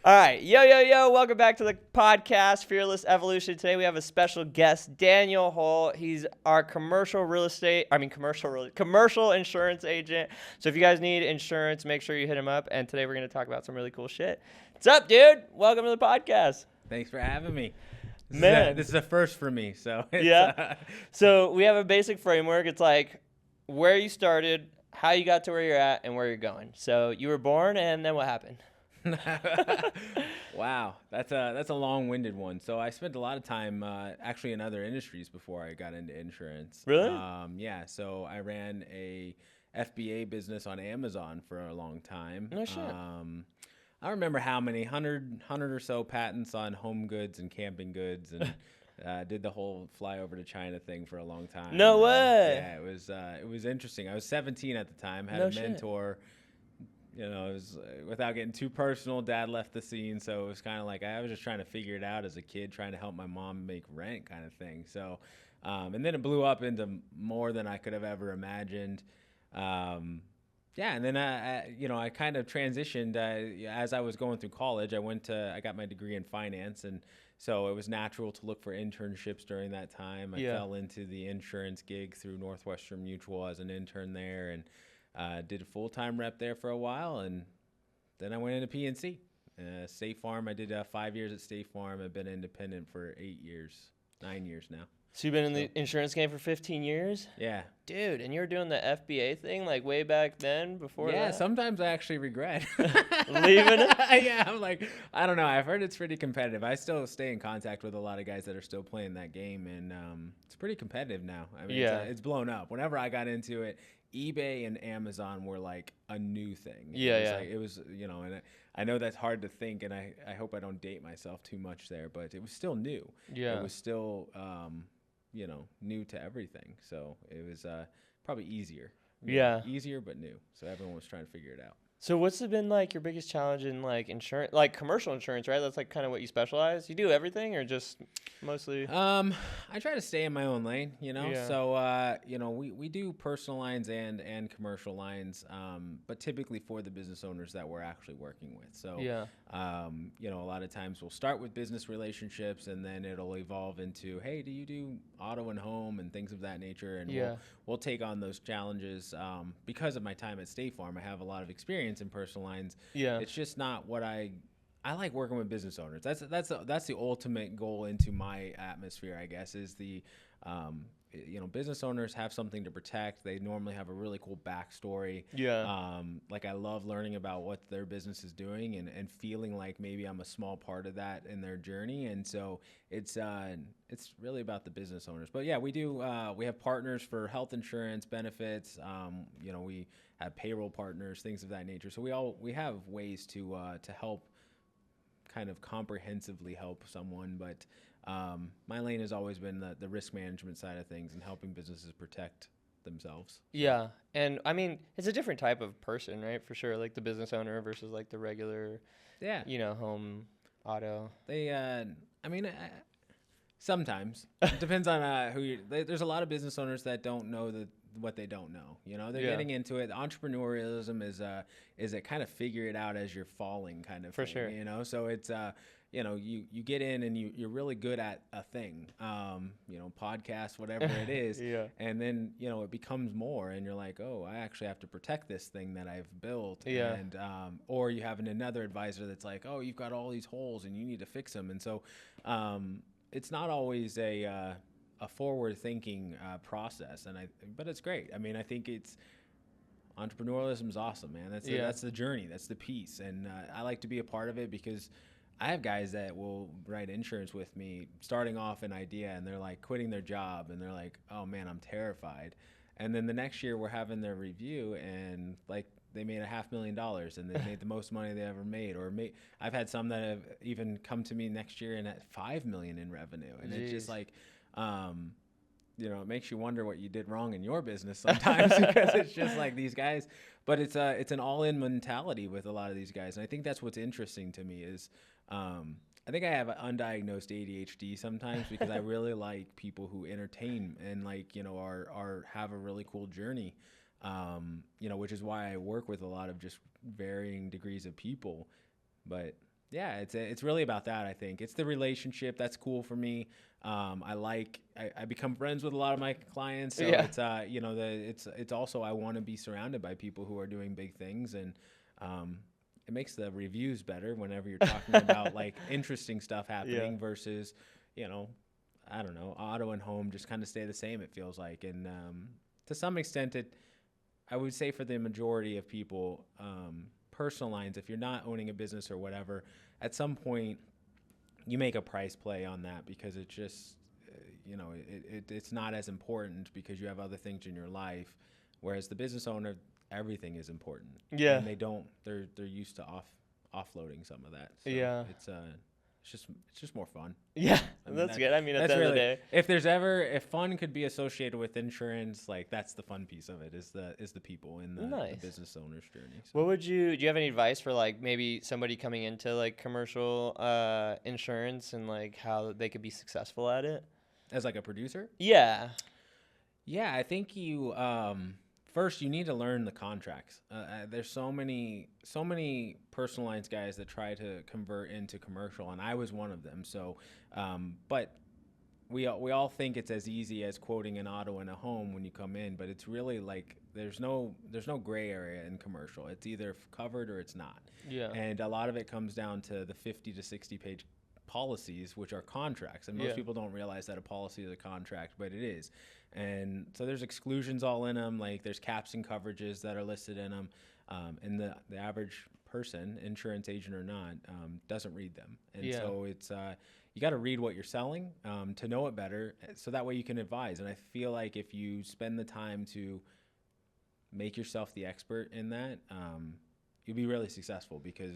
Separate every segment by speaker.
Speaker 1: All right, yo, welcome back to the podcast, Fearless Evolution. Today we have a special guest, Daniel Hull. He's our commercial insurance agent. So if you guys need insurance, make sure you hit him up. And today we're going to talk about some really cool shit. What's up, dude? Welcome to the podcast.
Speaker 2: Thanks for having me.
Speaker 1: This
Speaker 2: is a first for me. So
Speaker 1: yeah. So we have a basic framework. It's like where you started, how you got to where you're at, and where you're going. So you were born, and then what happened?
Speaker 2: Wow, that's a long-winded one. So I spent a lot of time actually in other industries before I got into insurance.
Speaker 1: Really?
Speaker 2: Yeah. So I ran a FBA business on Amazon for a long time.
Speaker 1: No shit.
Speaker 2: I don't remember how many, 100 or so patents on home goods and camping goods, and did the whole fly over to China thing for a long time.
Speaker 1: No way.
Speaker 2: Yeah, it was interesting. I was 17 at the time, had
Speaker 1: No
Speaker 2: a
Speaker 1: shit.
Speaker 2: mentor. You know, it was without getting too personal. Dad left the scene, so it was kind of like I was just trying to figure it out as a kid, trying to help my mom make rent, kind of thing. So, and then it blew up into more than I could have ever imagined. Yeah, and then I kind of transitioned as I was going through college. I got my degree in finance, and so it was natural to look for internships during that time. I fell into the insurance gig through Northwestern Mutual as an intern there, and did a full-time rep there for a while, and then I went into PNC. State Farm, I did 5 years at State Farm. I've been independent for 9 years now.
Speaker 1: So you've been in the insurance game for 15 years?
Speaker 2: Yeah.
Speaker 1: Dude, and you were doing the FBA thing like way back then before that?
Speaker 2: Yeah, sometimes I actually regret
Speaker 1: leaving it.
Speaker 2: Yeah, I'm like, I don't know. I've heard it's pretty competitive. I still stay in contact with a lot of guys that are still playing that game, and it's pretty competitive now. I mean, it's blown up. Whenever I got into it, eBay and Amazon were like a new thing. It was, and I know that's hard to think, and I hope I don't date myself too much there, but it was still new.
Speaker 1: Yeah.
Speaker 2: It was still, new to everything. So it was probably easier.
Speaker 1: Yeah.
Speaker 2: Easier, but new. So everyone was trying to figure it out.
Speaker 1: So what's been like your biggest challenge in like insurance, like commercial insurance, right? That's like kind of what you specialize. You do everything or just mostly?
Speaker 2: I try to stay in my own lane,
Speaker 1: Yeah.
Speaker 2: So, we do personal lines and commercial lines, but typically for the business owners that we're actually working with. So,
Speaker 1: Yeah.
Speaker 2: a lot of times we'll start with business relationships, and then it'll evolve into, hey, do you do auto and home and things of that nature? And we'll take on those challenges. Because of my time at State Farm, I have a lot of experience in personal lines.
Speaker 1: Yeah.
Speaker 2: It's just not what I like working with business owners. That's the ultimate goal into my atmosphere, I guess, is the business owners have something to protect. They normally have a really cool backstory.
Speaker 1: Yeah.
Speaker 2: Like I love learning about what their business is doing and feeling like maybe I'm a small part of that in their journey. And so it's really about the business owners. But yeah, we have partners for health insurance benefits. We have payroll partners, things of that nature. So we have ways to help kind of comprehensively help someone, but my lane has always been the risk management side of things and helping businesses protect themselves.
Speaker 1: Yeah. And I mean, it's a different type of person, right? For sure. Like the business owner versus like the regular, home auto.
Speaker 2: Sometimes it depends on there's a lot of business owners that don't know what they don't know. They're getting into it. Entrepreneurialism is a kind of figure it out as you're falling kind of
Speaker 1: for
Speaker 2: thing,
Speaker 1: sure.
Speaker 2: So it's you get in and you're really good at a thing, podcast, whatever it is.
Speaker 1: Yeah.
Speaker 2: And then, it becomes more and you're like, oh, I actually have to protect this thing that I've built.
Speaker 1: Yeah.
Speaker 2: And, or you have another advisor that's like, oh, you've got all these holes and you need to fix them. And so, it's not always a forward-thinking process, but it's great. I mean, I think entrepreneurialism is awesome, man. That's the journey, that's the piece, and I like to be a part of it because I have guys that will write insurance with me, starting off an idea, and they're like quitting their job, and they're like, "Oh man, I'm terrified." And then the next year, we're having their review, and like they made $500,000 and they made the most money they ever made. I've had some that have even come to me next year and at $5 million in revenue, and
Speaker 1: Jeez.
Speaker 2: it's just like, it makes you wonder what you did wrong in your business sometimes because it's just like these guys. But it's an all-in mentality with a lot of these guys, and I think that's what's interesting to me is. I think I have an undiagnosed ADHD sometimes because I really like people who entertain and are have a really cool journey. Which is why I work with a lot of just varying degrees of people. But Yeah, it's really about that. I think it's the relationship that's cool for me. I become friends with a lot of my clients, so
Speaker 1: Yeah.
Speaker 2: it's it's also I want to be surrounded by people who are doing big things, and um, it makes the reviews better whenever you're talking about like interesting stuff
Speaker 1: Yeah.
Speaker 2: happening versus, you know, I don't know, auto and home just kind of stay the same. It feels like, and to some extent, I would say for the majority of people, personal lines, if you're not owning a business or whatever, at some point you make a price play on that because it's just, it's not as important because you have other things in your life. Whereas the business owner, everything is important,
Speaker 1: Yeah.
Speaker 2: and they're used to offloading some of that. So
Speaker 1: Yeah.
Speaker 2: it's just more fun.
Speaker 1: Yeah.
Speaker 2: I mean
Speaker 1: That's
Speaker 2: that
Speaker 1: good. I mean, at
Speaker 2: that's
Speaker 1: the end of the
Speaker 2: really,
Speaker 1: day.
Speaker 2: if fun could be associated with insurance, like that's the fun piece of it is the people in the
Speaker 1: Nice.
Speaker 2: business owner's journey. So.
Speaker 1: What do you have any advice for like maybe somebody coming into like commercial insurance and like how they could be successful at it?
Speaker 2: As like a producer,
Speaker 1: Yeah.
Speaker 2: yeah, I think you first you need to learn the contracts. There's so many personal lines guys that try to convert into commercial, and I was one of them. So, but we all think it's as easy as quoting an auto and a home when you come in, but it's really like there's no gray area in commercial. It's either covered or it's not.
Speaker 1: Yeah.
Speaker 2: And a lot of it comes down to the 50 to 60 page policies, which are contracts. And most
Speaker 1: Yeah.
Speaker 2: people don't realize that a policy is a contract, but it is. And so there's exclusions all in them. Like there's caps and coverages that are listed in them. And the average person, insurance agent or not, doesn't read them. And
Speaker 1: Yeah.
Speaker 2: so it's, you got to read what you're selling to know it better, so that way you can advise. And I feel like if you spend the time to make yourself the expert in that, you'll be really successful because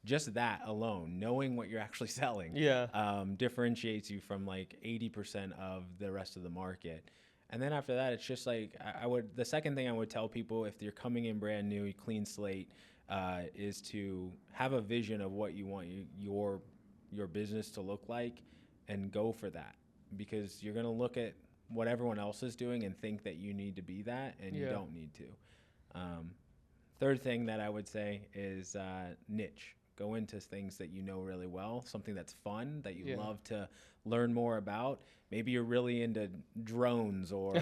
Speaker 2: just that alone, knowing what you're actually selling,
Speaker 1: Yeah.
Speaker 2: differentiates you from like 80% of the rest of the market. And then after that, it's just like the second thing I would tell people if you're coming in brand new, clean slate, is to have a vision of what you want your business to look like and go for that, because you're going to look at what everyone else is doing and think that you need to be that, and you
Speaker 1: Yeah.
Speaker 2: don't need to. Third thing that I would say is niche. Go into things that you know really well, something that's fun, that you
Speaker 1: Yeah.
Speaker 2: love to learn more about. Maybe you're really into drones or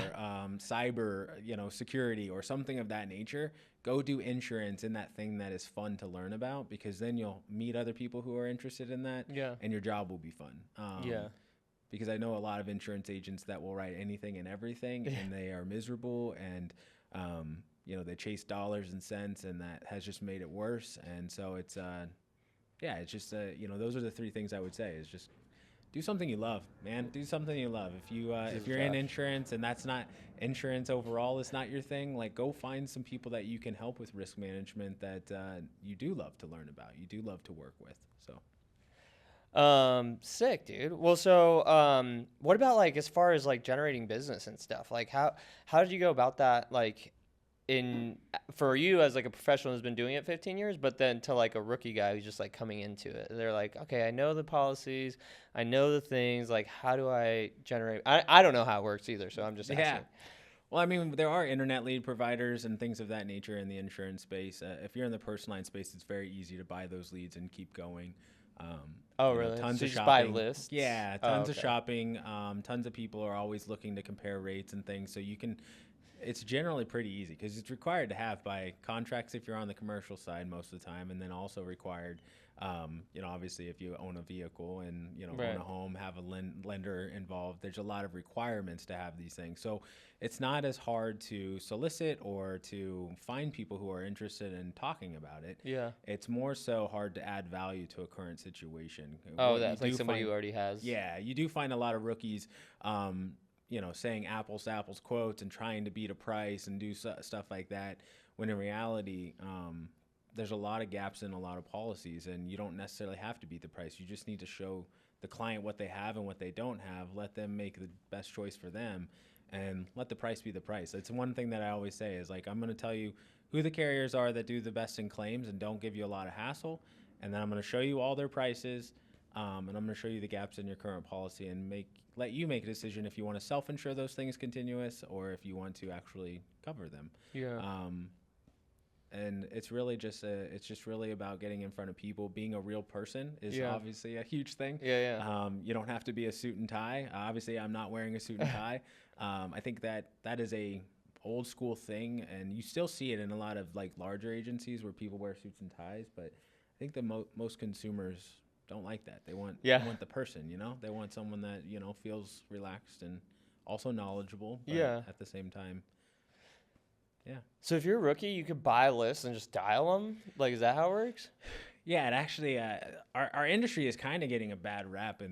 Speaker 2: cyber, security or something of that nature. Go do insurance in that thing that is fun to learn about, because then you'll meet other people who are interested in that,
Speaker 1: Yeah.
Speaker 2: and your job will be fun.
Speaker 1: Yeah.
Speaker 2: Because I know a lot of insurance agents that will write anything and everything, and they are miserable, and they chase dollars and cents, and that has just made it worse. And so it's it's just those are the three things I would say is just do something you love, man. Do something you love. If you're in insurance and that's not insurance overall is not your thing, like go find some people that you can help with risk management that you do love to learn about, you do love to work with. So.
Speaker 1: Sick, dude. Well, so, what about like as far as like generating business and stuff? Like how did you go about that? Like for you as like a professional who's been doing it 15 years, but then to like a rookie guy who's just like coming into it, they're like, okay, I know the policies, I know the things, like how do I generate? I don't know how it works either, so I'm just asking.
Speaker 2: Yeah. Well, I mean, there are internet lead providers and things of that nature in the insurance space. If you're in the personal line space, it's very easy to buy those leads and keep going.
Speaker 1: Really?
Speaker 2: Tons
Speaker 1: So
Speaker 2: of
Speaker 1: you just buy
Speaker 2: shopping.
Speaker 1: lists?
Speaker 2: Yeah,
Speaker 1: Oh,
Speaker 2: tons of
Speaker 1: okay.
Speaker 2: shopping. Tons of people are always looking to compare rates and things. So you can, it's generally pretty easy because it's required to have by contracts if you're on the commercial side most of the time, and then also required, obviously if you own a vehicle and
Speaker 1: Right.
Speaker 2: own a home, have a lender involved. There's a lot of requirements to have these things. So it's not as hard to solicit or to find people who are interested in talking about it.
Speaker 1: Yeah.
Speaker 2: It's more so hard to add value to a current situation.
Speaker 1: Oh,
Speaker 2: What you
Speaker 1: that's like
Speaker 2: do
Speaker 1: somebody
Speaker 2: find-
Speaker 1: who already has.
Speaker 2: Yeah, you do find a lot of rookies, saying apples to apples quotes and trying to beat a price and do stuff like that. When in reality, there's a lot of gaps in a lot of policies, and you don't necessarily have to beat the price. You just need to show the client what they have and what they don't have. Let them make the best choice for them, and let the price be the price. It's one thing that I always say is like, I'm going to tell you who the carriers are that do the best in claims and don't give you a lot of hassle, and then I'm going to show you all their prices, and I'm going to show you the gaps in your current policy and let you make a decision if you want to self-insure those things continuous or if you want to actually cover them.
Speaker 1: Yeah.
Speaker 2: And it's really just it's just really about getting in front of people. Being a real person is
Speaker 1: Yeah.
Speaker 2: obviously a huge thing.
Speaker 1: Yeah,
Speaker 2: You don't have to be a suit and tie. Obviously, I'm not wearing a suit and tie. I think that is a old school thing, and you still see it in a lot of like larger agencies where people wear suits and ties. But I think the most consumers don't like that. They want
Speaker 1: Yeah.
Speaker 2: they want the person, you know. They want someone that feels relaxed and also knowledgeable, but
Speaker 1: Yeah.
Speaker 2: at the same time, yeah.
Speaker 1: So if you're a rookie, you could buy lists and just dial them. Like, is that how it works?
Speaker 2: Yeah, it actually our industry is kind of getting a bad rap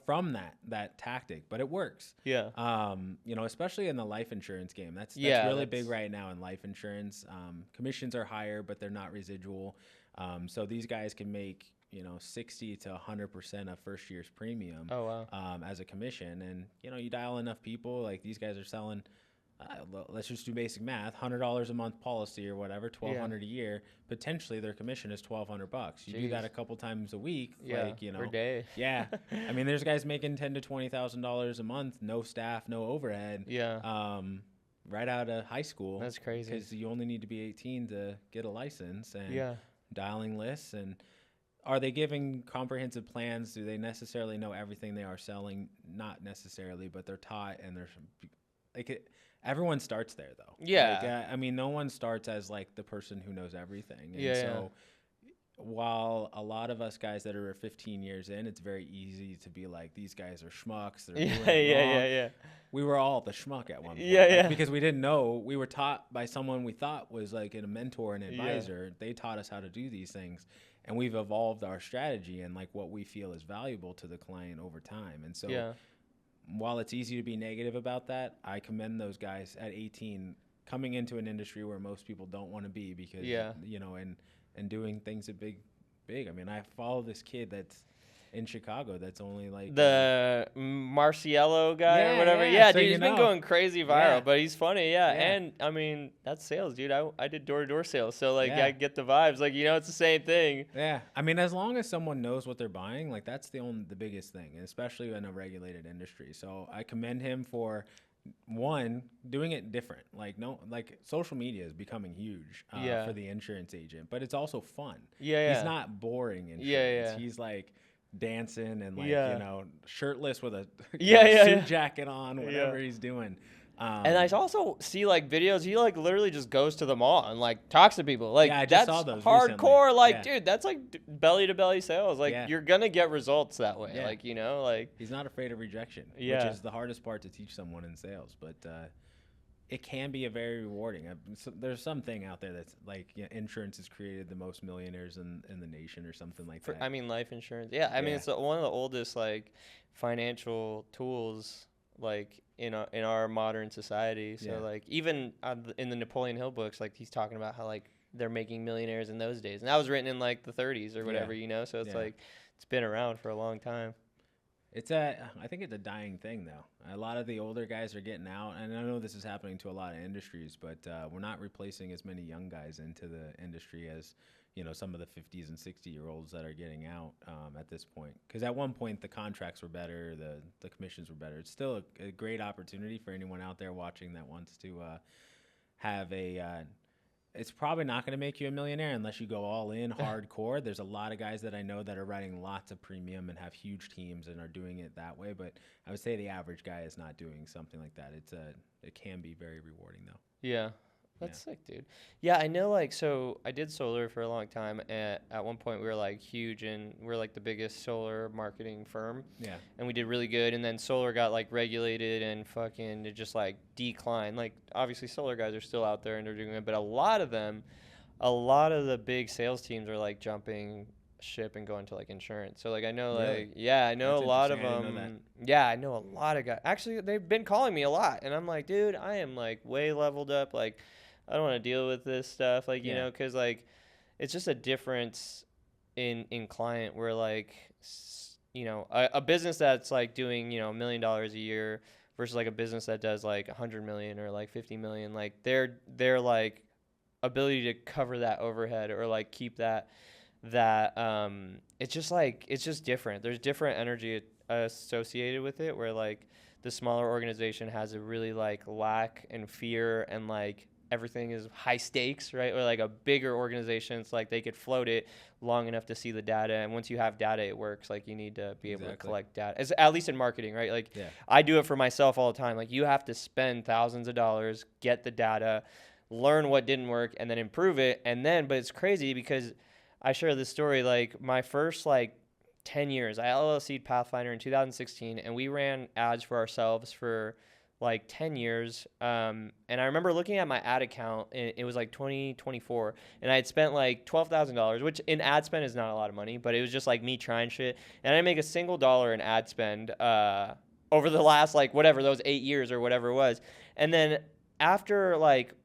Speaker 2: from that tactic, but it works.
Speaker 1: Yeah.
Speaker 2: Especially in the life insurance game. That's
Speaker 1: Yeah,
Speaker 2: really big
Speaker 1: that's-
Speaker 2: right now in life insurance. Commissions are higher, but they're not residual. So these guys can make 60 to 100% of first year's premium
Speaker 1: Oh wow.
Speaker 2: as a commission, and you dial enough people, like these guys are selling. Let's just do basic math: $100 a month policy or whatever, $1,200 a year. Potentially, their commission is $1,200. You do that
Speaker 1: Jeez.
Speaker 2: a couple times a week,
Speaker 1: Yeah. Per day.
Speaker 2: yeah. I mean, there's guys making $10,000 to $20,000 a month, no staff, no overhead.
Speaker 1: Yeah.
Speaker 2: Right out of high school.
Speaker 1: That's crazy.
Speaker 2: Because you only need to be 18 to get a license, and
Speaker 1: Yeah.
Speaker 2: dialing lists. And are they giving comprehensive plans? Do they necessarily know everything they are selling? Not necessarily, but they're taught, and they're like it. Everyone starts there, though.
Speaker 1: Yeah.
Speaker 2: Like, I mean, no one starts as like the person who knows everything. And
Speaker 1: Yeah,
Speaker 2: so while a lot of us guys that are 15 years in, it's very easy to be like, these guys are schmucks. They're
Speaker 1: Yeah.
Speaker 2: doing
Speaker 1: Yeah.
Speaker 2: it wrong.
Speaker 1: Yeah.
Speaker 2: We were all the schmuck at one point.
Speaker 1: Yeah, yeah.
Speaker 2: Because we didn't know. We were taught by someone we thought was like a mentor and
Speaker 1: Yeah.
Speaker 2: advisor. They taught us how to do these things. And we've evolved our strategy and like what we feel is valuable to the client over time. And so
Speaker 1: Yeah.
Speaker 2: while it's easy to be negative about that, I commend those guys at 18 coming into an industry where most people don't want to be because,
Speaker 1: Yeah.
Speaker 2: and doing things at big. I mean, I follow this kid that's in Chicago that's only like
Speaker 1: The Marciello guy
Speaker 2: Yeah,
Speaker 1: or whatever.
Speaker 2: yeah,
Speaker 1: Yeah,
Speaker 2: so
Speaker 1: dude,
Speaker 2: you
Speaker 1: he's been
Speaker 2: know.
Speaker 1: going crazy viral,
Speaker 2: Yeah.
Speaker 1: but he's funny. Yeah.
Speaker 2: Yeah.
Speaker 1: And I mean, that's sales, dude. I did door-to-door sales. So like
Speaker 2: Yeah.
Speaker 1: I get the vibes. Like, it's the same thing.
Speaker 2: Yeah, I mean, as long as someone knows what they're buying, like that's the biggest thing, and especially in a regulated industry. So I commend him for one doing it different. Like social media is becoming huge
Speaker 1: Yeah.
Speaker 2: for the insurance agent, but it's also fun.
Speaker 1: Yeah,
Speaker 2: He's
Speaker 1: yeah.
Speaker 2: not boring insurance.
Speaker 1: Yeah.
Speaker 2: He's like dancing and like
Speaker 1: Yeah.
Speaker 2: shirtless with a
Speaker 1: Yeah,
Speaker 2: suit
Speaker 1: yeah.
Speaker 2: jacket on, whatever
Speaker 1: Yeah.
Speaker 2: he's doing.
Speaker 1: And I also see like videos. He like literally just goes to the mall and like talks to people. Like
Speaker 2: Yeah, I
Speaker 1: that's
Speaker 2: just saw those
Speaker 1: hardcore.
Speaker 2: recently.
Speaker 1: Like,
Speaker 2: Yeah.
Speaker 1: dude, that's like belly to belly sales. Like
Speaker 2: Yeah.
Speaker 1: you're gonna get results that way.
Speaker 2: Yeah.
Speaker 1: Like like
Speaker 2: He's not afraid of rejection,
Speaker 1: Yeah.
Speaker 2: which is the hardest part to teach someone in sales. But it can be a very rewarding. There's something out there that's like insurance has created the most millionaires in the nation or something like that.
Speaker 1: I mean, life insurance. Yeah, I mean
Speaker 2: Yeah.
Speaker 1: it's one of the oldest like financial tools like in our modern society. So
Speaker 2: Yeah.
Speaker 1: like even in the Napoleon Hill books, like he's talking about how like they're making millionaires in those days, and that was written in like the 30s or whatever. So it's
Speaker 2: Yeah.
Speaker 1: like it's been around for a long time.
Speaker 2: I think it's a dying thing though. A lot of the older guys are getting out, and I know this is happening to a lot of industries, but we're not replacing as many young guys into the industry as some of the 50s and 60-year-olds that are getting out at this point. Because at one point the contracts were better, the commissions were better. It's still a great opportunity for anyone out there watching that wants to have a. It's probably not going to make you a millionaire unless you go all in hardcore. There's a lot of guys that I know that are writing lots of premium and have huge teams and are doing it that way. But I would say the average guy is not doing something like that. It can be very rewarding though.
Speaker 1: Yeah. That's sick, dude. Yeah, I know, like, so I did solar for a long time. At one point, we were, like, huge, and we're, like, the biggest solar marketing firm.
Speaker 2: Yeah.
Speaker 1: And we did really good, and then solar got, like, regulated and fucking it just, like, declined. Like, obviously, solar guys are still out there, and they're doing it, but a lot of the big sales teams are, like, jumping ship and going to, like, insurance. So, like, I know,
Speaker 2: Really?
Speaker 1: like, yeah, I know
Speaker 2: That's
Speaker 1: a lot of
Speaker 2: interesting. I didn't know
Speaker 1: them. Yeah, I know a lot of guys. Actually, they've been calling me a lot, and I'm like, dude, I am, like, way leveled up, like, I don't want to deal with this stuff, like, you
Speaker 2: Yeah.
Speaker 1: know, because, like, it's just a difference in client where, like, a business that's, like, doing, $1 million a year versus, like, a business that does, like, 100 million or, like, 50 million, like, their like, ability to cover that overhead or, like, keep that it's just, like, it's just different. There's different energy associated with it where, like, the smaller organization has a really, like, lack and fear and, like, everything is high stakes, right? Or like a bigger organization, it's like they could float it long enough to see the data. And once you have data, it works. Like you need to be able to collect data, at least in marketing, right? Like I do it for myself all the time. Like you have to spend thousands of dollars, get the data, learn what didn't work, and then improve it. And then, but it's crazy because I share this story, like my first like 10 years, I LLC'd Pathfinder in 2016, and we ran ads for ourselves for like 10 years. And I remember looking at my ad account, and it was like 2024, and I had spent like $12,000, which in ad spend is not a lot of money, but it was just like me trying shit. And I didn't make a single dollar in ad spend over the last like whatever, those 8 years or whatever it was. And then after like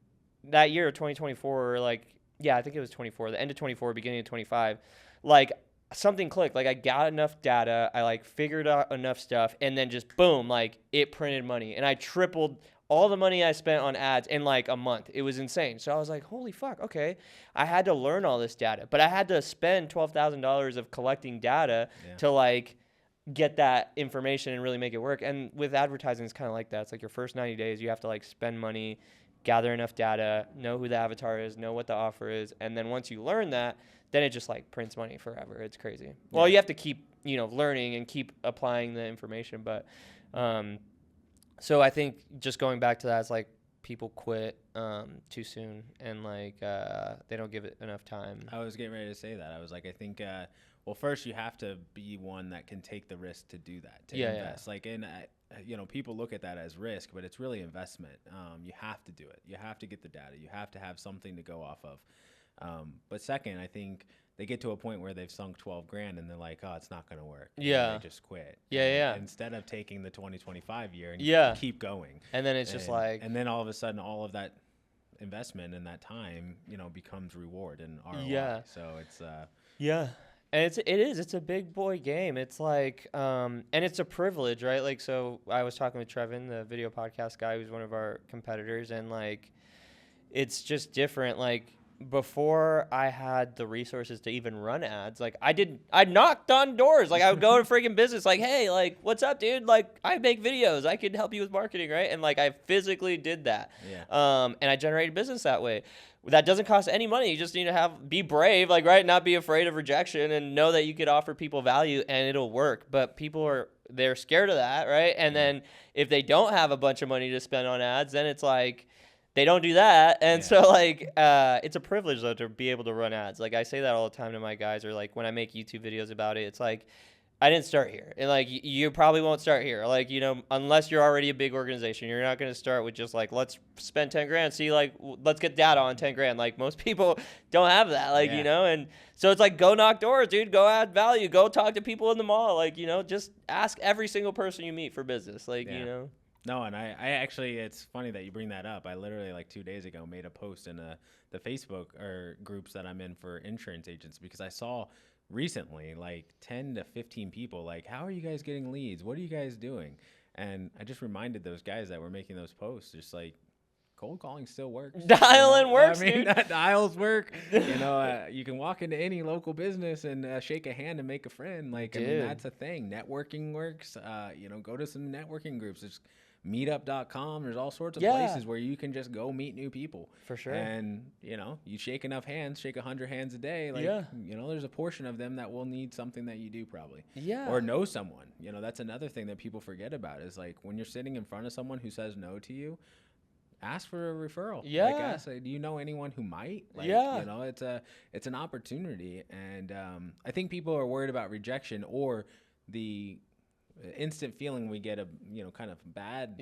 Speaker 1: that year of 2024, or like, yeah, I think it was 24, the end of 24, beginning of 25, like something clicked. Like I got enough data, I like figured out enough stuff, and then just boom, like it printed money, and I tripled all the money I spent on ads in like a month. It was insane. So I was like, holy fuck, okay. I had to learn all this data, but I had to spend $12,000 of collecting data to like get that information and really make it work. And with advertising, it's kind of like that. It's like your first 90 days, you have to like spend money, gather enough data, know who the avatar is, know what the offer is, and then once you learn that, then it just like prints money forever. It's crazy. Well, you have to keep, learning and keep applying the information. But so I think just going back to that, it's like people quit too soon, and like they don't give it enough time.
Speaker 2: I was getting ready to say that. I was like, I think, well, first you have to be one that can take the risk to do that, to invest. Like, and people look at that as risk, but it's really investment. You have to do it. You have to get the data. You have to have something to go off of. But second, I think they get to a point where they've sunk 12 grand and they're like, oh, it's not going to work.
Speaker 1: Yeah.
Speaker 2: And they just quit.
Speaker 1: Yeah.
Speaker 2: Instead of taking the 2025 year and keep going.
Speaker 1: And then it's just like.
Speaker 2: And then all of a sudden, all of that investment and that time, becomes reward and ROI.
Speaker 1: Yeah.
Speaker 2: So it's.
Speaker 1: Yeah. And it's a big boy game. It's like, and it's a privilege, right? Like, so I was talking with Trevin, the video podcast guy, who's one of our competitors, and like, it's just different. Like, before I had the resources to even run ads, like I knocked on doors. Like I would go to freaking business, like, hey, like, what's up, dude? Like I make videos, I could help you with marketing, right? And like I physically did that. And I generated business that way. That doesn't cost any money. You just need to be brave, like, right? Not be afraid of rejection and know that you could offer people value and it'll work. But they're scared of that, right? And then if they don't have a bunch of money to spend on ads, then it's like, they don't do that. And so like, it's a privilege though to be able to run ads. Like I say that all the time to my guys, or like when I make YouTube videos about it, it's like, I didn't start here. And like, you probably won't start here. Like, unless you're already a big organization, you're not going to start with just like, let's spend 10 grand. See, like, let's get data on 10 grand. Like most people don't have that, like, and so it's like, go knock doors, dude, go add value, go talk to people in the mall. Like, just ask every single person you meet for business. Like,
Speaker 2: No, and I actually, it's funny that you bring that up. I literally like 2 days ago made a post in the Facebook or groups that I'm in for insurance agents, because I saw recently like 10 to 15 people like, how are you guys getting leads? What are you guys doing? And I just reminded those guys that were making those posts, just like, cold calling still works.
Speaker 1: Dialing works, dude.
Speaker 2: Dials work. You can walk into any local business and shake a hand and make a friend. Like, dude. I mean, that's a thing. Networking works. Go to some networking groups. There's meetup.com. There's all sorts of places where you can just go meet new people.
Speaker 1: For sure.
Speaker 2: And, you shake enough hands, shake 100 hands a day. Like, there's a portion of them that will need something that you do probably.
Speaker 1: Yeah.
Speaker 2: Or know someone. That's another thing that people forget about is like when you're sitting in front of someone who says no to you, ask for a referral.
Speaker 1: Yeah.
Speaker 2: Like, ask, do you know anyone who might? Like, it's an opportunity. And I think people are worried about rejection or the instant feeling we get, a kind of bad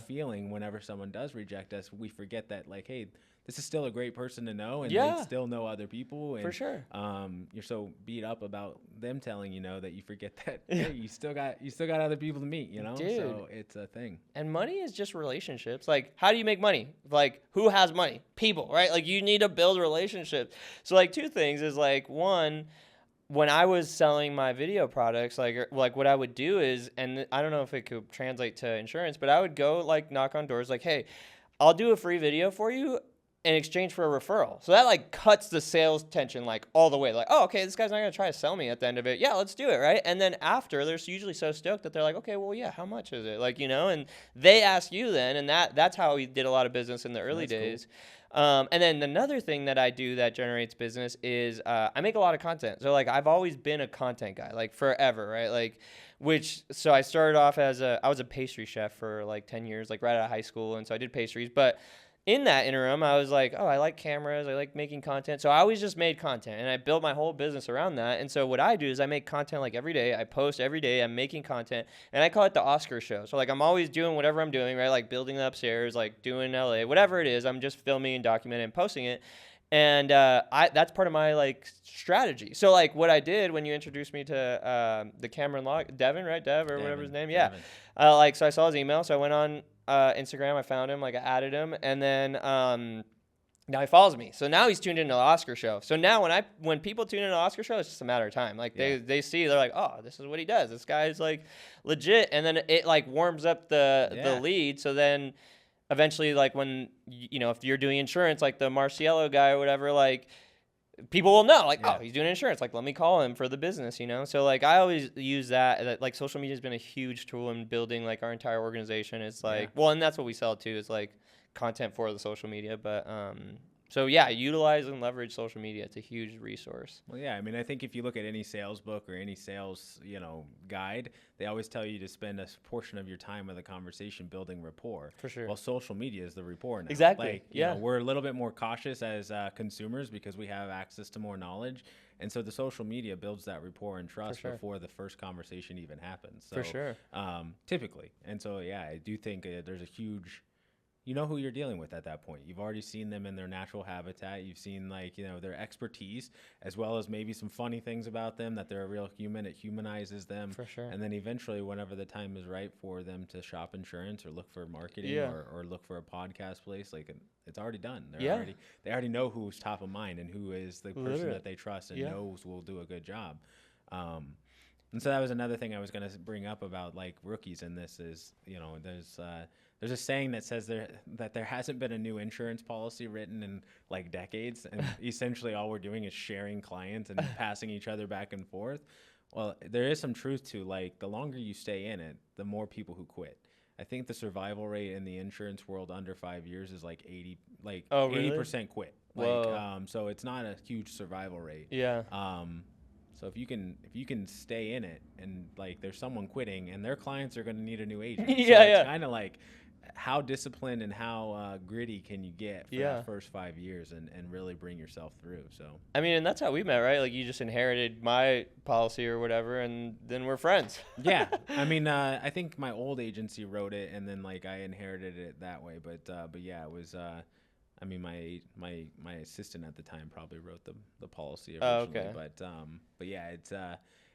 Speaker 2: feeling whenever someone does reject us. We forget that, like, hey, this is still a great person to know, and they still know other people. And,
Speaker 1: for sure.
Speaker 2: You're so beat up about them telling that you forget that hey, you still got other people to meet.
Speaker 1: Dude.
Speaker 2: So it's a thing.
Speaker 1: And money is just relationships. Like, how do you make money? Like, who has money? People, right? Like, you need to build relationships. So, like, two things is like, one, when I was selling my video products, like what I would do is, and I don't know if it could translate to insurance, but I would go like knock on doors, like, hey, I'll do a free video for you. in exchange for a referral. So that like cuts the sales tension like all the way. Like, oh, okay, this guy's not gonna try to sell me at the end of it. Yeah, let's do it, right? And then after, they're usually so stoked that they're like, okay, well, yeah, how much is it? Like, and they ask you then, and that's how we did a lot of business in the early days. Cool. And then another thing that I do that generates business is I make a lot of content. So like I've always been a content guy, like forever, right? Like, so I started off I was a pastry chef for like 10 years, like right out of high school. And so I did pastries, but in that interim, I was like, oh, I like cameras. I like making content. So I always just made content, and I built my whole business around that. And so what I do is I make content like every day. I post every day. I'm making content, and I call it the Oscar show. So like I'm always doing whatever I'm doing, right? Like building the upstairs, like doing LA, whatever it is. I'm just filming and documenting and posting it. And that's part of my like strategy. So like what I did when you introduced me to the Cameron Devin, right? Dev or whatever his name. Yeah. So I saw his email. So I went on Instagram. I found him, like I added him, and then now he follows me. So now he's tuned into the Oscar show. So now when people tune into the Oscar show, it's just a matter of time. Like they see, they're like, oh, this is what he does. This guy's like legit. And then it like warms up the lead. So then eventually, like when if you're doing insurance, like the Marciello guy or whatever, like people will know, like, oh, he's doing insurance. Like, let me call him for the business, So like I always use that. Like social media has been a huge tool in building like our entire organization. It's like, well, and that's what we sell too. Is like content for the social media, but so yeah, utilize and leverage social media. It's a huge resource.
Speaker 2: Well, yeah, I mean, I think if you look at any sales book or any sales, guide, they always tell you to spend a portion of your time of the conversation building rapport.
Speaker 1: For sure.
Speaker 2: Well, social media is the rapport now.
Speaker 1: Exactly.
Speaker 2: Like, we're a little bit more cautious as consumers because we have access to more knowledge. And so the social media builds that rapport and trust before the first conversation even happens. So,
Speaker 1: for sure.
Speaker 2: Typically. And so, yeah, I do think there's a huge... You know who you're dealing with at that point. You've already seen them in their natural habitat. You've seen their expertise, as well as maybe some funny things about them, that they're a real human. It humanizes them.
Speaker 1: For sure.
Speaker 2: And then eventually, whenever the time is right for them to shop insurance or look for marketing or look for a podcast place, like it's already done. They already know who's top of mind and who is the person that they trust and knows will do a good job. And so that was another thing I was going to bring up about like rookies in this is, there's a saying that says that there hasn't been a new insurance policy written in like decades, and essentially all we're doing is sharing clients and passing each other back and forth. Well, there is some truth to like the longer you stay in it, the more people who quit. I think the survival rate in the insurance world under 5 years is like 80% quit.
Speaker 1: Whoa.
Speaker 2: So it's not a huge survival rate.
Speaker 1: Yeah.
Speaker 2: So if you can stay in it and like there's someone quitting and their clients are going to need a new agent.
Speaker 1: It's
Speaker 2: kind of like how disciplined and how gritty can you get for the first 5 years and really bring yourself through. So
Speaker 1: I mean, and that's how we met, right? Like you just inherited my policy or whatever, and then we're friends.
Speaker 2: Yeah, I mean, I think my old agency wrote it, and then like I inherited it that way. But yeah, it was. I mean, my assistant at the time probably wrote the policy originally.
Speaker 1: Oh, okay.
Speaker 2: But yeah,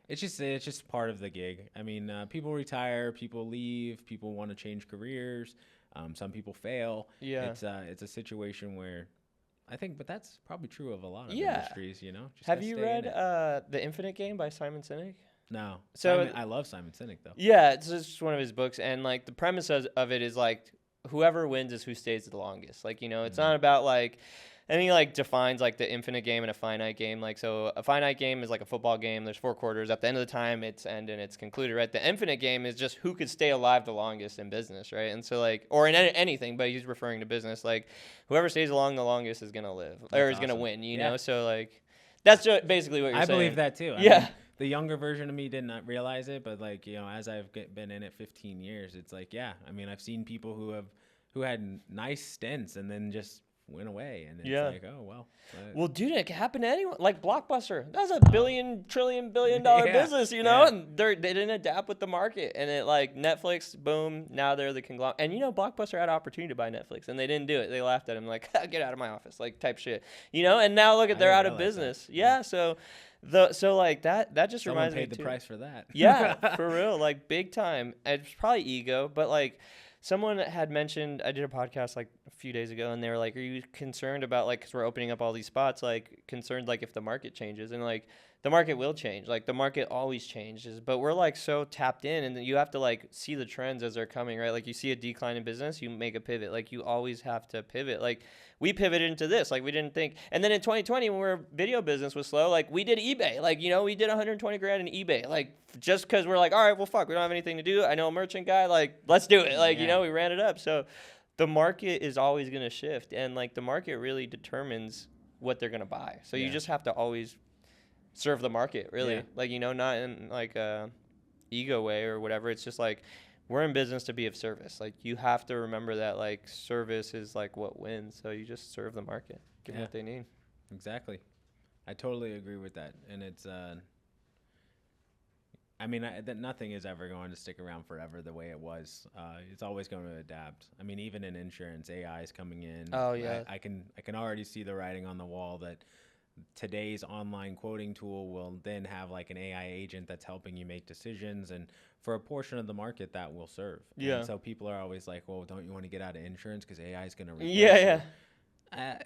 Speaker 2: it's just part of the gig. I mean, people retire, people leave, people want to change careers. Some people fail.
Speaker 1: Yeah.
Speaker 2: It's a situation where I think, but that's probably true of a lot of industries. Just
Speaker 1: have you read The Infinite Game by Simon Sinek?
Speaker 2: No.
Speaker 1: So
Speaker 2: I love Simon Sinek though.
Speaker 1: Yeah, it's just one of his books, and like the premise of it is like whoever wins is who stays the longest. Like, it's not about like, and he like defines like the infinite game and a finite game. Like, so a finite game is like a football game. There's 4 quarters. At the end of the time, it's end and it's concluded, right? The infinite game is just who could stay alive the longest in business, right? And so like, or in anything, but he's referring to business. Like, whoever stays along the longest is gonna live or is gonna win. You know, so like, that's just basically what you're saying.
Speaker 2: I believe that too.
Speaker 1: Yeah.
Speaker 2: I mean, the younger version of me did not realize it, but like, as I've been in it 15 years, it's like, yeah. I mean, I've seen people who had nice stints and then just went away, and it's like, oh well.
Speaker 1: Well, dude, it can happen to anyone. Like Blockbuster, that's a $1 trillion business, and they didn't adapt with the market, and it like Netflix, boom, now they're the conglomerate. And Blockbuster had an opportunity to buy Netflix, and they didn't do it. They laughed at him like, get out of my office, like type shit, And now look at they're out of business. That. Yeah, so. So like that just
Speaker 2: Someone
Speaker 1: reminds me
Speaker 2: paid the price for that.
Speaker 1: Yeah, for real, like big time. It's probably ego, but like someone had mentioned, I did a podcast like a few days ago, and they were like, "Are you concerned about like because we're opening up all these spots, like concerned like if the market changes?" And like the market will change. Like the market always changes, but we're like so tapped in, and then you have to like see the trends as they're coming, right? Like you see a decline in business, you make a pivot. Like you always have to pivot. Like we pivoted into this, like we didn't think. And then in 2020, when our video business was slow, like we did eBay. Like, you know, we did 120 grand in eBay. Like just because we're like, all right, well, fuck, we don't have anything to do. I know a merchant guy. Like, let's do it. Like, you know, we ran it up. So the market is always going to shift, and like the market really determines what they're going to buy. So you just have to always serve the market, really. Like, you know, not in like a ego way or whatever. It's just like we're in business to be of service. Like you have to remember that like service is like what wins. So you just serve the market, give them what they need.
Speaker 2: Exactly. I totally agree with that. And it's I mean, that nothing is ever going to stick around forever the way it was. It's always going to adapt. I mean, even in insurance, AI is coming in.
Speaker 1: Oh yeah.
Speaker 2: I can already see the writing on the wall that today's online quoting tool will then have like an AI agent that's helping you make decisions, and for a portion of the market that will serve.
Speaker 1: Yeah.
Speaker 2: And so people are always like, well, don't you want to get out of insurance because AI is going to replace
Speaker 1: Yeah.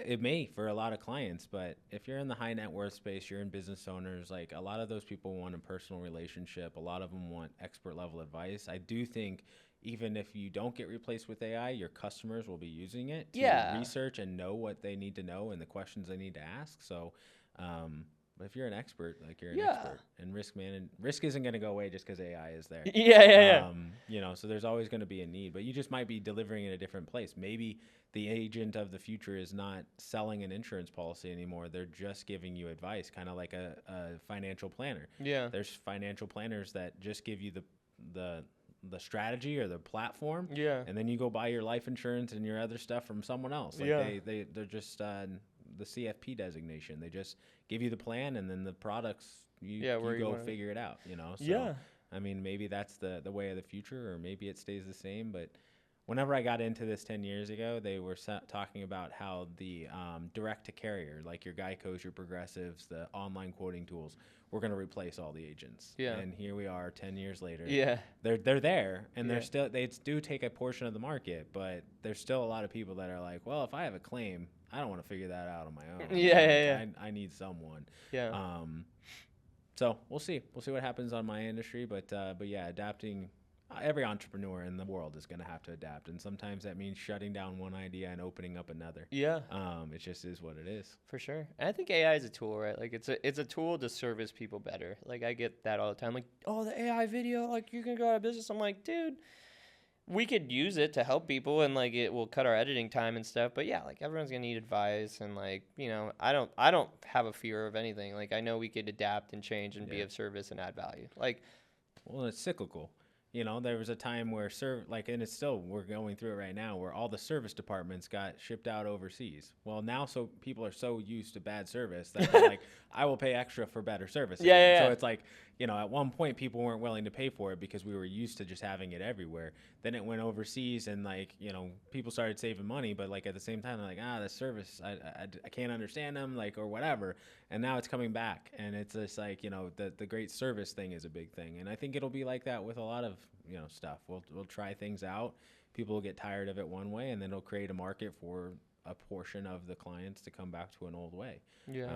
Speaker 2: it may for a lot of clients, but if you're in the high net worth space, you're in business owners, like a lot of those people want a personal relationship. A lot of them want expert level advice. I do think even if you don't get replaced with AI, your customers will be using it to research and know what they need to know and the questions they need to ask. So, but if you're an expert, like you're an expert, and risk isn't going to go away just because AI is there. You know, so there's always going to be a need, but you just might be delivering in a different place. Maybe the agent of the future is not selling an insurance policy anymore. They're just giving you advice, kind of like a financial planner.
Speaker 1: Yeah.
Speaker 2: There's financial planners that just give you the strategy or the platform.
Speaker 1: Yeah.
Speaker 2: And then you go buy your life insurance and your other stuff from someone else. Like they're just the CFP designation. They just give you the plan, and then the products you go figure it out, you know? So, I mean, maybe that's the way of the future, or maybe it stays the same. But whenever I got into this 10 years ago, they were talking about how the direct to carrier, like your Geico's, your Progressives, the online quoting tools, we're going to replace all the agents.
Speaker 1: Yeah.
Speaker 2: And here we are 10 years later.
Speaker 1: Yeah.
Speaker 2: They're there, and they're still, they do take a portion of the market, but there's still a lot of people that are like, well, if I have a claim, I don't want to figure that out on my own. I need someone.
Speaker 1: Yeah.
Speaker 2: So we'll see. We'll see what happens on my industry, but yeah, adapting. Every entrepreneur in the world is going to have to adapt, and sometimes that means shutting down one idea and opening up another.
Speaker 1: Yeah.
Speaker 2: It just is what it is.
Speaker 1: For sure. And I think AI is a tool, right? Like it's a tool to service people better. Like I get that all the time. Like, oh, the AI video, like you're gonna go out of business. I'm like, dude, we could use it to help people, and like it will cut our editing time and stuff. But yeah, like everyone's gonna need advice, and like, you know, I don't have a fear of anything. Like I know we could adapt and change and be of service and add value. Like,
Speaker 2: well, it's cyclical. You know, there was a time where and it's still, we're going through it right now, where all the service departments got shipped out overseas. Well, now so people are so used to bad service that they're like, I will pay extra for better service. So it's like, you know, at one point people weren't willing to pay for it because we were used to just having it everywhere. Then it went overseas, and like, you know, people started saving money, but like at the same time, they're like, the service, I can't understand them, like, or whatever. And now it's coming back, and it's just like, you know, the great service thing is a big thing. And I think it'll be like that with a lot of, you know, stuff. We'll try things out. People will get tired of it one way, and then it'll create a market for a portion of the clients to come back to an old way.
Speaker 1: Yeah.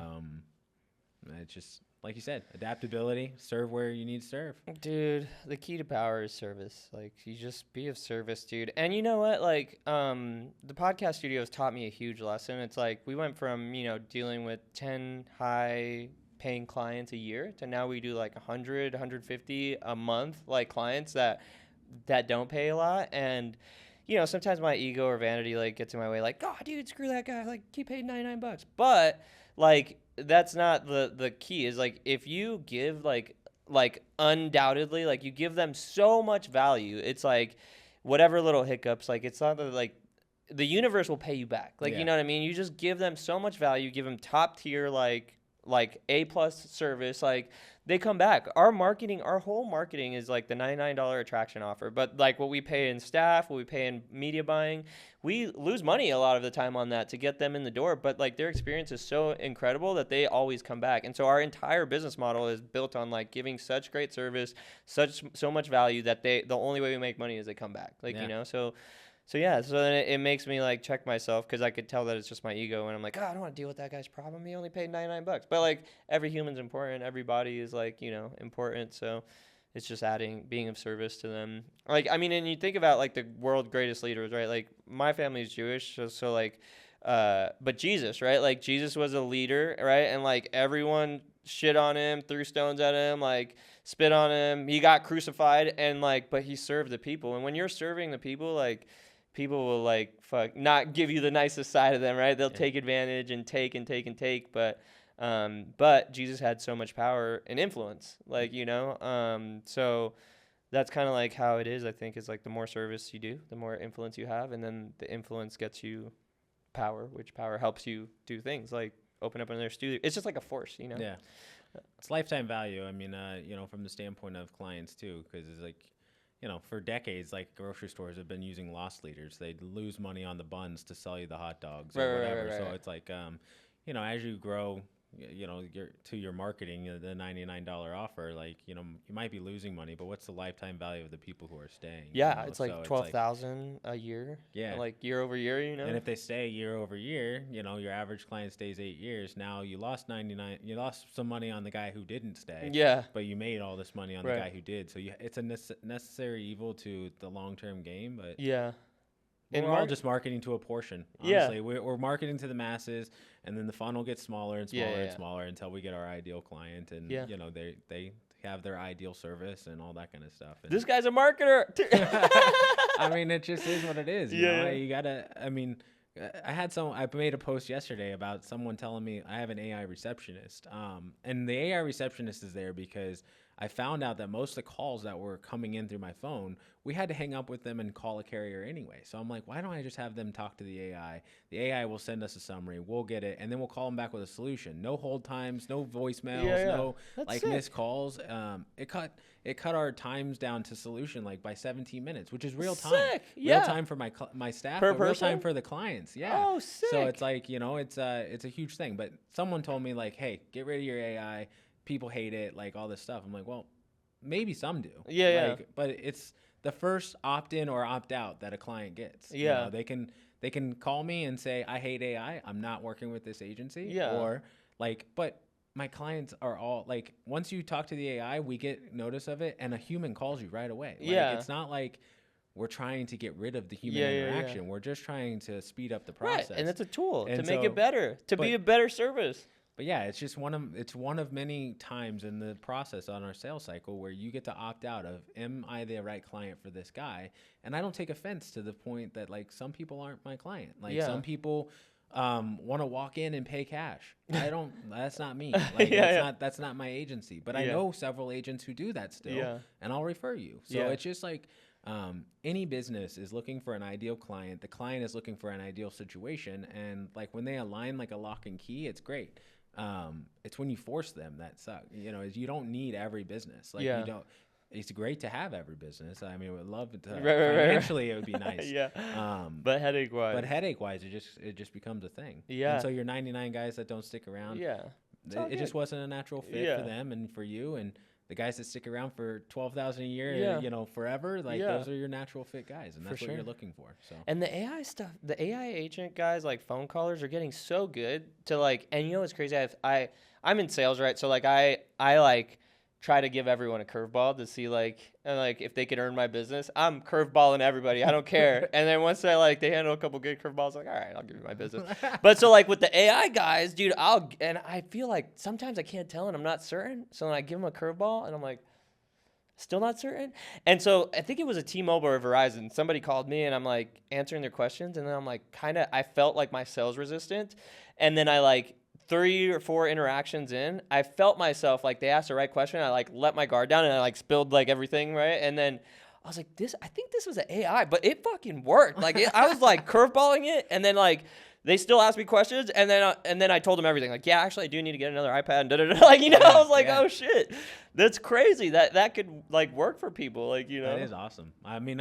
Speaker 2: It's just, like you said, adaptability, serve where you need to serve.
Speaker 1: Dude, the key to power is service. Like, you just be of service, dude. And you know what? Like, the podcast studios taught me a huge lesson. It's like we went from, you know, dealing with 10 high-paying clients a year to now we do like 100, 150 a month, like clients that don't pay a lot. And, you know, sometimes my ego or vanity like gets in my way, like, oh, dude, screw that guy. Like, he paid $99. But, like, that's not the key. Is like if you give like undoubtedly, like you give them so much value, it's like whatever little hiccups, like it's not that like the universe will pay you back. Like, you know what I mean? You just give them so much value, give them top tier, like A+ service, like they come back. Our whole marketing is like the $99 attraction offer. But like what we pay in staff, what we pay in media buying, we lose money a lot of the time on that to get them in the door. But like their experience is so incredible that they always come back. And so our entire business model is built on like giving such great service, so much value that the only way we make money is they come back. Like, you know, so So yeah, so then it makes me like check myself because I could tell that it's just my ego, and I'm like, oh, I don't want to deal with that guy's problem. He only paid $99. But like every human's important. Everybody is like, important. So it's just being of service to them. Like, I mean, and you think about like the world greatest leaders, right? Like my family is Jewish, so like, but Jesus, right? Like Jesus was a leader, right? And like everyone shit on him, threw stones at him, like spit on him. He got crucified, and like, but he served the people. And when you're serving the people, like people will like not give you the nicest side of them, right? They'll take advantage and take and take and take, but Jesus had so much power and influence, like, so that's kind of like how it is. I think is like the more service you do, the more influence you have, and then the influence gets you power, which power helps you do things like open up another studio. It's just like a force,
Speaker 2: Yeah, it's lifetime value. I mean, from the standpoint of clients too, because it's like, for decades, like grocery stores have been using loss leaders. They'd lose money on the buns to sell you the hot dogs or whatever. So it's like, as you grow, your marketing, the $99 offer, like, you might be losing money, but what's the lifetime value of the people who are staying?
Speaker 1: Yeah, it's like 12,000 a year.
Speaker 2: Yeah,
Speaker 1: like year over year,
Speaker 2: And if they stay year over year, your average client stays 8 years. Now you lost 99. You lost some money on the guy who didn't stay.
Speaker 1: Yeah.
Speaker 2: But you made all this money on the guy who did. So it's a necessary evil to the long-term game. But
Speaker 1: yeah.
Speaker 2: And we're all just marketing to a portion. Honestly, we're marketing to the masses, and then the funnel gets smaller and smaller and smaller until we get our ideal client, and they have their ideal service and all that kind of stuff. And
Speaker 1: this guy's a marketer.
Speaker 2: I mean, it just is what it is. You know? You gotta. I mean, I made a post yesterday about someone telling me I have an AI receptionist, and the AI receptionist is there because I found out that most of the calls that were coming in through my phone, we had to hang up with them and call a carrier anyway. So I'm like, why don't I just have them talk to the AI? The AI will send us a summary, we'll get it, and then we'll call them back with a solution. No hold times, no voicemails, no missed calls. It cut our times down to solution like by 17 minutes, which is real time.
Speaker 1: Sick.
Speaker 2: Real time for my staff, but real time for the clients. Yeah.
Speaker 1: Oh, sick.
Speaker 2: So it's like, it's a huge thing. But someone told me like, hey, get rid of your AI. People hate it, like all this stuff. I'm like, well, maybe some do.
Speaker 1: Yeah.
Speaker 2: But it's the first opt-in or opt-out that a client gets.
Speaker 1: Yeah.
Speaker 2: They can call me and say, I hate AI. I'm not working with this agency.
Speaker 1: Yeah.
Speaker 2: Or but my clients are all like, once you talk to the AI, we get notice of it, and a human calls you right away. It's not like we're trying to get rid of the human interaction. We're just trying to speed up the process.
Speaker 1: Right, and it's a tool to make it better, be a better service.
Speaker 2: But yeah, it's just one of many times in the process on our sales cycle where you get to opt out of, am I the right client for this guy? And I don't take offense to the point that like some people aren't my client. Like some people want to walk in and pay cash. That's not me. Like that's not my agency. But I know several agents who do that still, and I'll refer you. So it's just like any business is looking for an ideal client. The client is looking for an ideal situation, and like when they align like a lock and key, it's great. It's when you force them that sucks. You don't need every business. Like you don't. It's great to have every business. I mean, I would love it to. Financially, it would be nice.
Speaker 1: But headache
Speaker 2: wise, it just becomes a thing.
Speaker 1: Yeah.
Speaker 2: And so your 99 guys that don't stick around.
Speaker 1: Yeah.
Speaker 2: It just wasn't a natural fit for them and for you, and the guys that stick around for 12,000 a year, forever, like those are your natural fit guys, and that's what you're looking for. So.
Speaker 1: And the AI stuff, the AI agent guys, like phone callers, are getting so good to like. And what's crazy? I'm in sales, right? So like I like try to give everyone a curveball to see like if they could earn my business. I'm curveballing everybody. I don't care. And then once they handle a couple good curveballs, like, all right, I'll give you my business. But so like with the AI guys, dude, I feel like sometimes I can't tell and I'm not certain. So then I give them a curveball and I'm like, still not certain. And so I think it was a T-Mobile or Verizon. Somebody called me and I'm like answering their questions. And then I'm like, I felt like my sales resistant. And then I like 3 or 4 interactions in, I felt myself like they asked the right question. I like let my guard down and I like spilled like everything, right? And then I was like, I think this was an AI, but it fucking worked. Like I was like curveballing it, and then like they still asked me questions, and then I told them everything. Like, yeah, actually, I do need to get another iPad. And like I was like, oh shit, that's crazy. That could like work for people. Like
Speaker 2: that is awesome. I mean,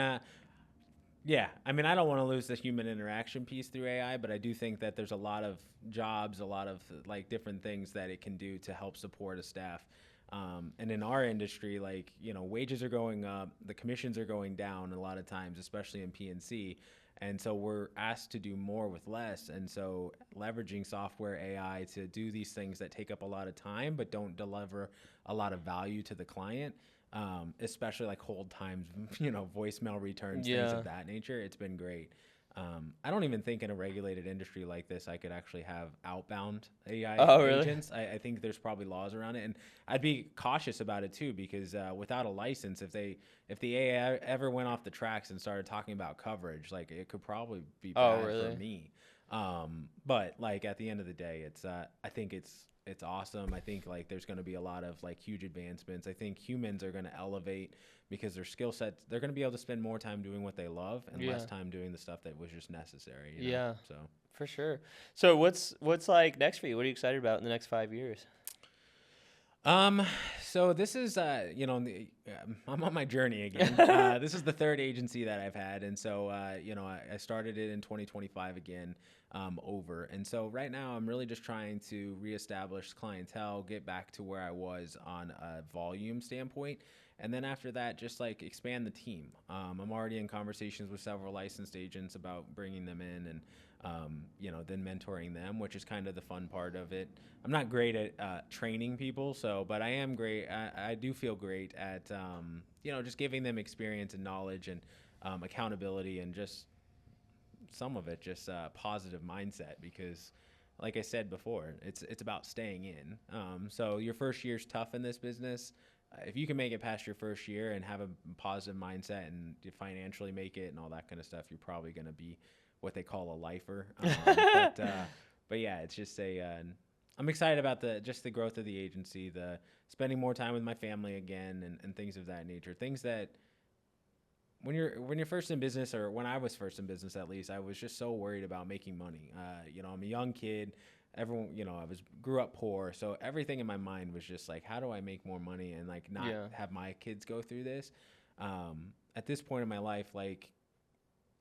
Speaker 2: yeah, I mean, I don't want to lose the human interaction piece through AI, but I do think that there's a lot of jobs, a lot of like different things that it can do to help support a staff. And in our industry, like, wages are going up, the commissions are going down a lot of times, especially in PNC. And so we're asked to do more with less. And so leveraging software AI to do these things that take up a lot of time but don't deliver a lot of value to the client, especially like hold times, voicemail returns, things
Speaker 1: Yeah.
Speaker 2: of that nature. It's been great. I don't even think in a regulated industry like this, I could actually have outbound AI
Speaker 1: Oh, really?
Speaker 2: agents. I think there's probably laws around it, and I'd be cautious about it too, because without a license, if the AI ever went off the tracks and started talking about coverage, like it could probably be
Speaker 1: Oh,
Speaker 2: bad for
Speaker 1: really?
Speaker 2: me. But like at the end of the day, I think it's awesome. I think like there's going to be a lot of like huge advancements. I think humans are going to elevate because their skill sets, they're going to be able to spend more time doing what they love and less
Speaker 1: Yeah.
Speaker 2: time doing the stuff that was just necessary,
Speaker 1: Yeah,
Speaker 2: So,
Speaker 1: for sure. So what's like next for you? What are you excited about in the next 5 years?
Speaker 2: um, so this is, I'm on my journey again. This is the third agency that I've had. And so, I started it in 2025 again, over. And so right now I'm really just trying to reestablish clientele, get back to where I was on a volume standpoint. And then after that, just like expand the team. I'm already in conversations with several licensed agents about bringing them in and, then mentoring them, which is kind of the fun part of it. I'm not great at training people, but I am great. I do feel great at, just giving them experience and knowledge and accountability and just some of it, just positive mindset because like I said before, it's about staying in. So your first year's tough in this business. If you can make it past your first year and have a positive mindset and you financially make it and all that kind of stuff, you're probably going to be what they call a lifer. But yeah, it's just I'm excited about the growth of the agency, the spending more time with my family again, and things of that nature. Things that when you're first in business, or when I was first in business at least, I was just so worried about making money. I'm a young kid. Everyone, grew up poor, so everything in my mind was just like, how do I make more money and like not
Speaker 1: Yeah.
Speaker 2: have my kids go through this? At this point in my life, like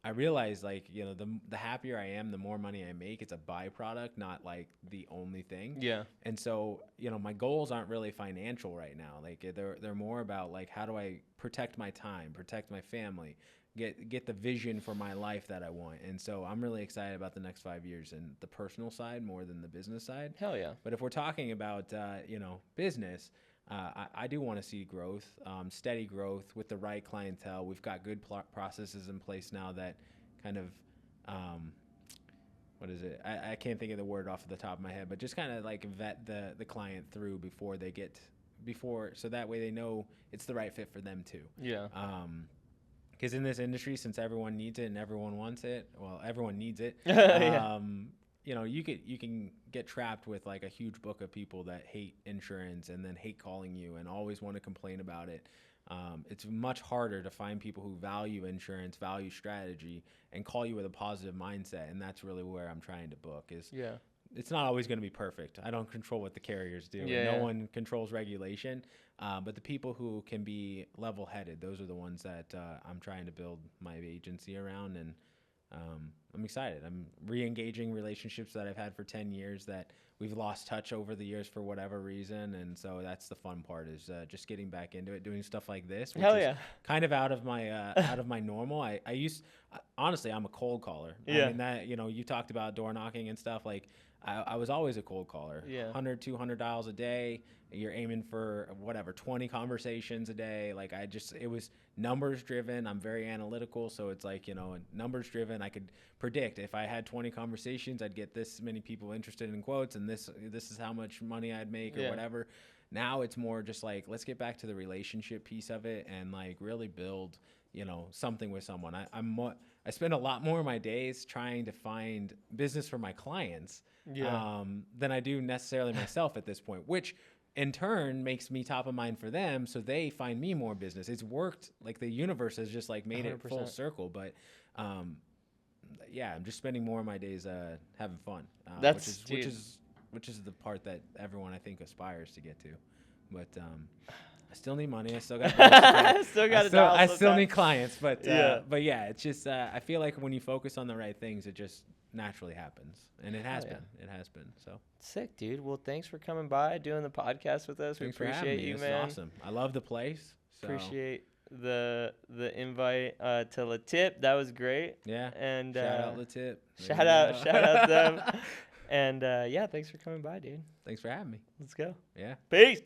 Speaker 2: I realized, like, the happier I am, the more money I make. It's a byproduct, not like the only thing.
Speaker 1: Yeah.
Speaker 2: And so, my goals aren't really financial right now. Like they're more about like, how do I protect my time, protect my family, get the vision for my life that I want. And so I'm really excited about the next 5 years and the personal side more than the business side.
Speaker 1: Hell yeah.
Speaker 2: But if we're talking about, business, I do want to see growth, steady growth with the right clientele. We've got good processes in place now that kind of, what is it? I can't think of the word off the top of my head, but just kind of like vet the client through so that way they know it's the right fit for them too.
Speaker 1: Yeah.
Speaker 2: Because in this industry, since everyone needs it and everyone wants it, well, everyone needs it.
Speaker 1: Yeah.
Speaker 2: You can get trapped with like a huge book of people that hate insurance and then hate calling you and always want to complain about it. It's much harder to find people who value insurance, value strategy, and call you with a positive mindset. And that's really where I'm trying to book is.
Speaker 1: Yeah.
Speaker 2: It's not always going to be perfect. I don't control what the carriers do.
Speaker 1: Yeah.
Speaker 2: No one controls regulation. But the people who can be level-headed, those are the ones that I'm trying to build my agency around. And I'm excited. I'm re-engaging relationships that I've had for 10 years that we've lost touch over the years for whatever reason. And so that's the fun part is just getting back into it, doing stuff like this, which
Speaker 1: Hell
Speaker 2: is
Speaker 1: yeah.
Speaker 2: kind of out of my normal. Honestly, I'm a cold caller.
Speaker 1: Yeah.
Speaker 2: I mean that, you talked about door knocking and stuff. Like I was always a cold caller.
Speaker 1: Yeah.
Speaker 2: 100, 200 dials a day. You're aiming for whatever, 20 conversations a day. Like it was numbers driven. I'm very analytical. So it's like, numbers driven. I could predict if I had 20 conversations, I'd get this many people interested in quotes and this is how much money I'd make or whatever. Now it's more just like, let's get back to the relationship piece of it and like really build, something with someone. I spend a lot more of my days trying to find business for my clients than I do necessarily myself at this point, which in turn makes me top of mind for them. So they find me more business. It's worked. Like the universe has just like made 100%. It full circle. But I'm just spending more of my days having fun, which is the part that everyone I think aspires to get to. But I still need money. I still got I still need clients, but it's just I feel like when you focus on the right things, it just naturally happens, and it has been. It has been. So
Speaker 1: sick, dude. Well, thanks for coming by, doing the podcast with us.
Speaker 2: Thanks
Speaker 1: we appreciate you,
Speaker 2: man.
Speaker 1: man.
Speaker 2: This is awesome. I love the place. So.
Speaker 1: the invite to La Tip. That was great.
Speaker 2: Yeah.
Speaker 1: And
Speaker 2: Shout out Latip.
Speaker 1: shout out them. And yeah, thanks for coming by, dude.
Speaker 2: Thanks for having me.
Speaker 1: Let's go.
Speaker 2: Yeah.
Speaker 1: Peace.